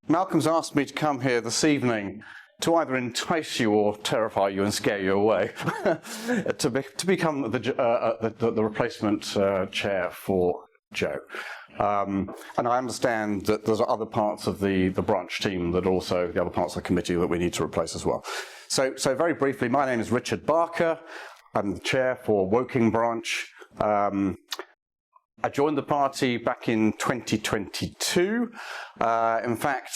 Malcolm's asked me to come here this evening to either entice you or terrify you and scare you away to become the replacement chair for Joe. And I understand that there's other parts of the branch team that also, the other parts of the committee that we need to replace as well. So very briefly, my name is Richard Barker. I'm the chair for Woking branch. I joined the party back in 2022. In fact,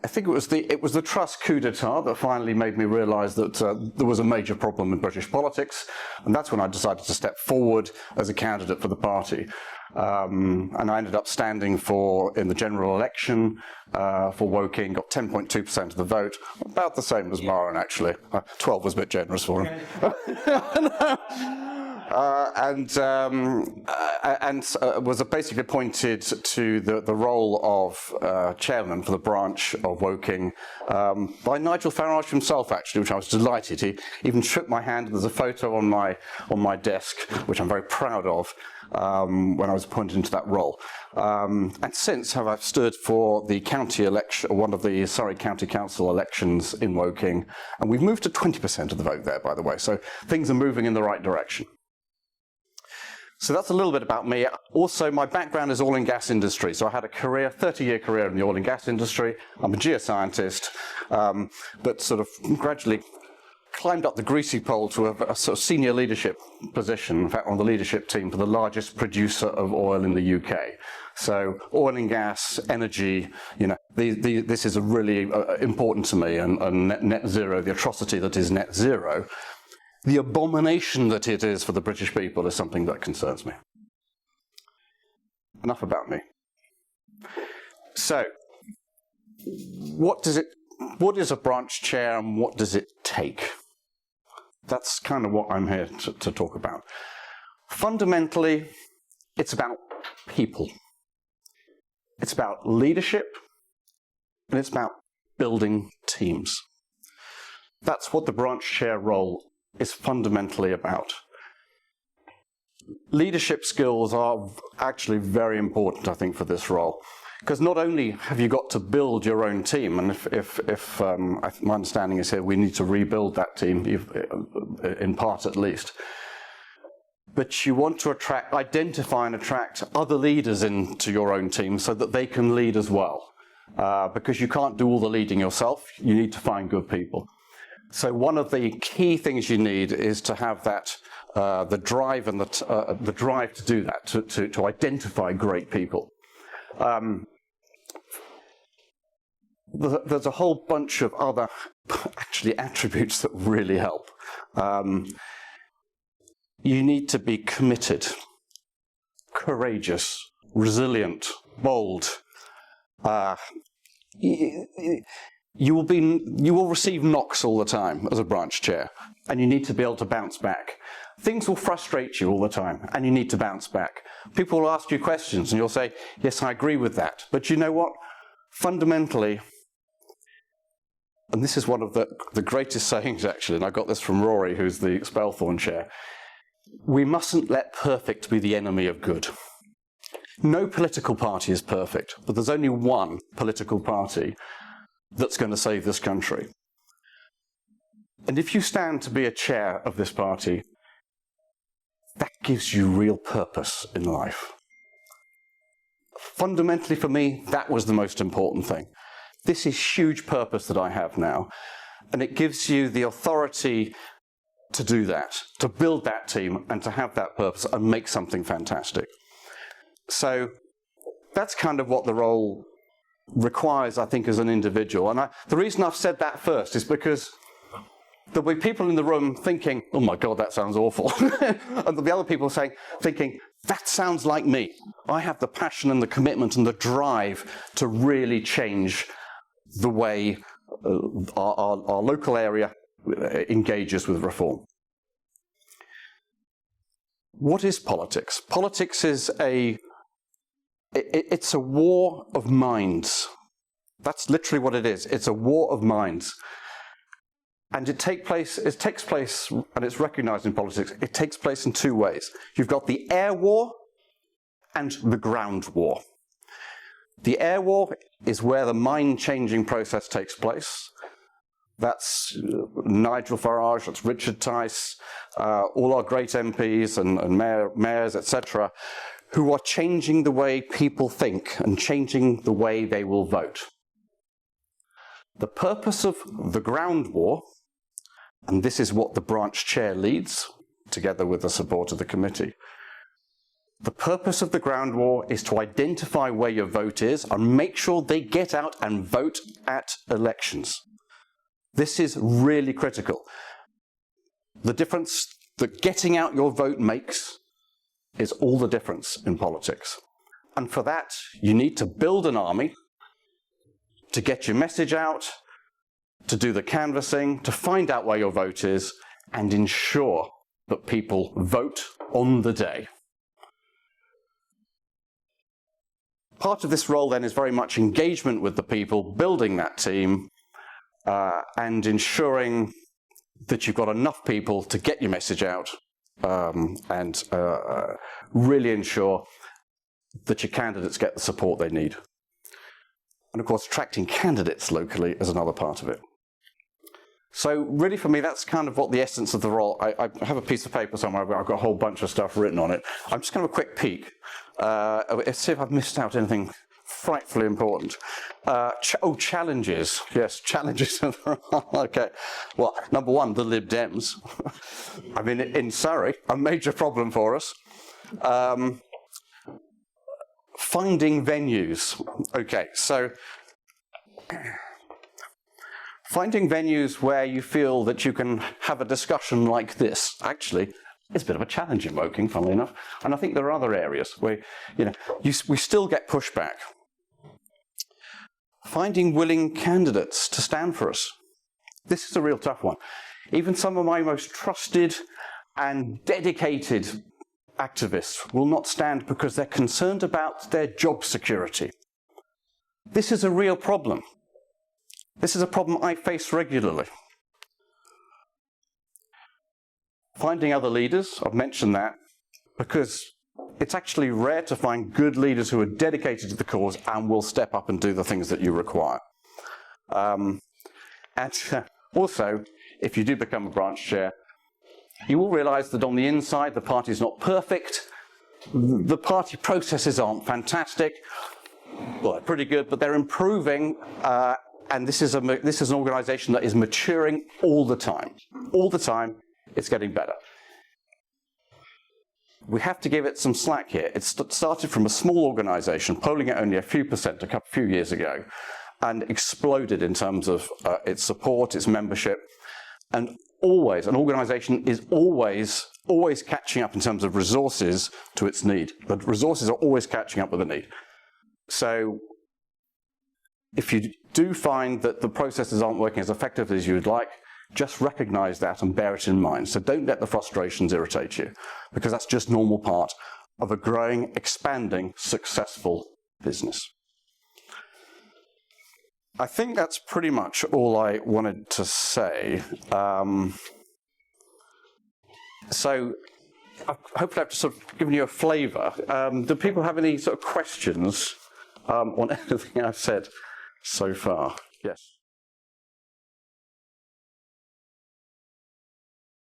I think it was the Truss coup d'etat that finally made me realise that there was a major problem in British politics, and that's when I decided to step forward as a candidate for the party. And I ended up standing in the general election for Woking, got 10.2% of the vote, about the same as Maren actually. 12 was a bit generous for him. And was basically appointed to the role of chairman for the branch of Woking by Nigel Farage himself, actually, which I was delighted. He even shook my hand. There's a photo on my desk, which I'm very proud of, when I was appointed into that role. And since I've stood for the county election, one of the Surrey County Council elections in Woking, and we've moved to 20% of the vote there, by the way. So things are moving in the right direction. So that's a little bit about me. Also, my background is oil and gas industry. So I had a 30-year career in the oil and gas industry. I'm a geoscientist, but sort of gradually climbed up the greasy pole to a sort of senior leadership position, in fact, on the leadership team for the largest producer of oil in the UK. So oil and gas, energy, this is really important to me, and net zero, the atrocity that is net zero. The abomination that it is for the British people is something that concerns me. Enough about me. So, what is a branch chair and what does it take? That's kind of what I'm here to talk about. Fundamentally, it's about people. It's about leadership, and it's about building teams. That's what the branch chair role is fundamentally about. Leadership skills are actually very important, I think, for this role, because not only have you got to build your own team, and if my understanding is here we need to rebuild that team, in part at least, but you want to identify and attract other leaders into your own team so that they can lead as well, because you can't do all the leading yourself. You need to find good people. So one of the key things you need is to have that the drive and the drive to do that, to identify great people. There's a whole bunch of other actually attributes that really help. You need to be committed, courageous, resilient, bold. You will receive knocks all the time as a branch chair, and you need to be able to bounce back. Things will frustrate you all the time, and you need to bounce back. People will ask you questions, and you'll say, yes, I agree with that. But you know what? Fundamentally, and this is one of the greatest sayings, actually, and I got this from Rory, who's the Spelthorne chair, we mustn't let perfect be the enemy of good. No political party is perfect, but there's only one political party that's going to save this country. And if you stand to be a chair of this party, that gives you real purpose in life. Fundamentally for me, that was the most important thing. This is huge purpose that I have now, and it gives you the authority to do that, to build that team and to have that purpose and make something fantastic. So that's kind of what the role requires, I think, as an individual. And the reason I've said that first is because there'll be people in the room thinking, oh my God, that sounds awful. And there'll be other people thinking, that sounds like me. I have the passion and the commitment and the drive to really change the way our local area engages with reform. What is politics? Politics is it's a war of minds. That's literally what it is. It's a war of minds. And it takes place, and it's recognized in politics, it takes place in two ways. You've got the air war and the ground war. The air war is where the mind-changing process takes place. That's Nigel Farage, that's Richard Tice, all our great MPs and mayors, etc., who are changing the way people think and changing the way they will vote. The purpose of the ground war, and this is what the branch chair leads, together with the support of the committee, the purpose of the ground war is to identify where your vote is and make sure they get out and vote at elections. This is really critical. The difference that getting out your vote makes is all the difference in politics. And for that, you need to build an army to get your message out, to do the canvassing, to find out where your vote is, and ensure that people vote on the day. Part of this role then is very much engagement with the people, building that team, and ensuring that you've got enough people to get your message out, and really ensure that your candidates get the support they need. And of course, attracting candidates locally is another part of it. So really for me, that's kind of what the essence of the role. I have a piece of paper somewhere where I've got a whole bunch of stuff written on it. I'm just going to have a quick peek. Let's see if I've missed out anything frightfully important. Challenges. Yes, challenges. Okay. Well, number one, the Lib Dems. I mean, in Surrey, a major problem for us. Finding venues. Okay, so finding venues where you feel that you can have a discussion like this, actually, is a bit of a challenge in Woking, funnily enough. And I think there are other areas where, we still get pushback. Finding willing candidates to stand for us. This is a real tough one. Even some of my most trusted and dedicated activists will not stand because they're concerned about their job security. This is a real problem. This is a problem I face regularly. Finding other leaders, I've mentioned that, because it's actually rare to find good leaders who are dedicated to the cause and will step up and do the things that you require. And also, if you do become a branch chair, you will realise that on the inside the party is not perfect, the party processes aren't fantastic, well, they're pretty good, but they're improving, and this is an organisation that is maturing all the time. All the time, it's getting better. We have to give it some slack here. It started from a small organisation, polling at only a few percent a few years ago, and exploded in terms of its support, its membership, and always, an organisation is always catching up in terms of resources to its need. The resources are always catching up with the need. So if you do find that the processes aren't working as effectively as you would like, just recognise that and bear it in mind. So don't let the frustrations irritate you, because that's just normal part of a growing, expanding, successful business. I think that's pretty much all I wanted to say. So hopefully I've just sort of given you a flavour. Do people have any sort of questions on anything I've said so far? Yes.